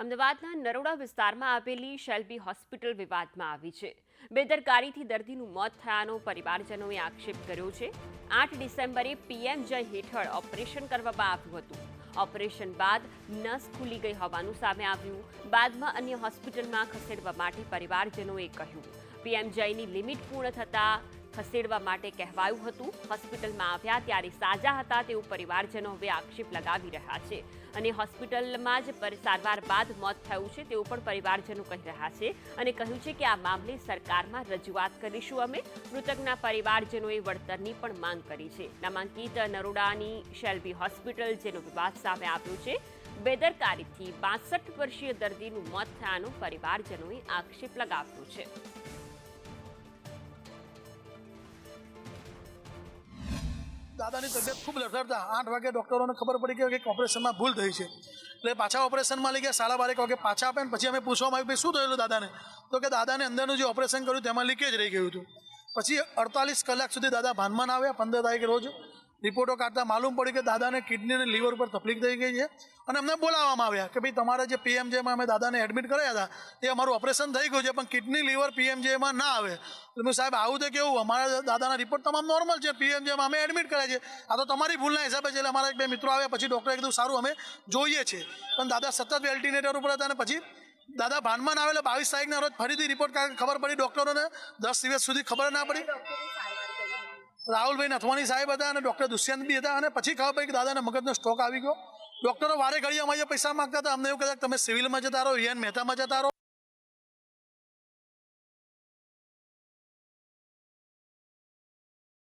અમદાવાદના નરોડા વિસ્તારમાં આવેલી શેલ્બી હોસ્પિટલ વિવાદમાં આવી છે। બેદરકારીથી દર્દીનું મોત થયાનો પરિવારજનોએ આક્ષેપ કર્યો છે। 8 ડિસેમ્બરે પીએમ જય હેઠળ ઓપરેશન કરવામાં આવ્યું હતું। ઓપરેશન બાદ નસ ખુલી ગઈ હોવાનું સામે આવ્યું। બાદમાં અન્ય હોસ્પિટલમાં ખસેડવા માટે પરિવારજનોએ કહ્યું। પીએમ જયની લિમિટ પૂર્ણ થતાં ખસેડવા માટે કહેવાયું હતું। હોસ્પિટલમાં આવ્યા ત્યારે સાજા હતા તેવું પરિવારજનો હવે આક્ષેપ લગાવી રહ્યા છે અને હોસ્પિટલમાં જ સારવાર બાદ મોત થયું છે તેવું પણ પરિવારજનો કહી રહ્યા છે અને કહ્યું છે કે આ મામલે સરકારમાં રજૂઆત કરીશું। અમે મૃતકના પરિવારજનોએ વળતરની પણ માંગ કરી છે। નામાંકિત નરોડાની શેલ્બી હોસ્પિટલ જેનો વિવાદ સામે આવ્યો છે, બેદરકારીથી 62 વર્ષીય દર્દીનું મોત થયાનો પરિવારજનોએ આક્ષેપ લગાવ્યો છે। દાદાની તબિયત ખૂબ લથડતા 8 વાગે ડૉક્ટરોને ખબર પડી કે કંઈક ઓપરેશનમાં ભૂલ થઈ છે, એટલે પાછા ઓપરેશનમાં લઈ ગયા। 12:30 વાગે પાછા આપે ને પછી અમે પૂછવામાં આવ્યું કે શું થયેલું દાદાને, તો કે દાદાને અંદરનું જે ઓપરેશન કર્યું તેમાં લીકેજ રહી ગયું હતું। પછી 48 કલાક સુધી દાદા ભાનમાં ના આવ્યા। 15 તારીખે રોજ રિપોર્ટો કાઢતા માલુમ પડ્યું કે દાદાને કિડની અને લીવર ઉપર તકલીફ થઈ ગઈ છે અને અમને બોલાવવામાં આવ્યા કે ભાઈ તમારા જે પીએમજેમાં અમે દાદાને એડમિટ કર્યા હતા એ અમારું ઓપરેશન થઈ ગયું છે, પણ કિડની લીવર પીએમજેમાં ના આવે। એટલે સાહેબ આવું તો કેવું, અમારા દાદાના રિપોર્ટ તમામ નોર્મલ છે, પીએમજેમાં અમે એડમિટ કર્યા છે, આ તો તમારી ભૂલના હિસાબે છે। એટલે અમારા 2 મિત્રો આવ્યા પછી ડૉક્ટરે કીધું સારું અમે જોઈએ છીએ, પણ દાદા સતત વેન્ટિલેટર ઉપર હતા અને પછી દાદા ભાનમાં ના આવે એટલે 22 તારીખના રોજ ફરીથી રિપોર્ટ ખબર પડી ડૉક્ટરોને, 10 દિવસ સુધી ખબર ના પડી। રાહુલભાઈ નથવાણી સાહેબ હતા અને ડૉક્ટર દુષ્યંત બી હતા અને પછી ખબર પડી કે દાદાને મગજનો સ્ટ્રોક આવી ગયો। ડૉક્ટરો વારે ઘડીએ અમારે પૈસા માગતા હતા, અમને એવું કહેતા કે તમે સિવિલમાં જતા રહો, રિયાન મહેતામાં જતા રહો।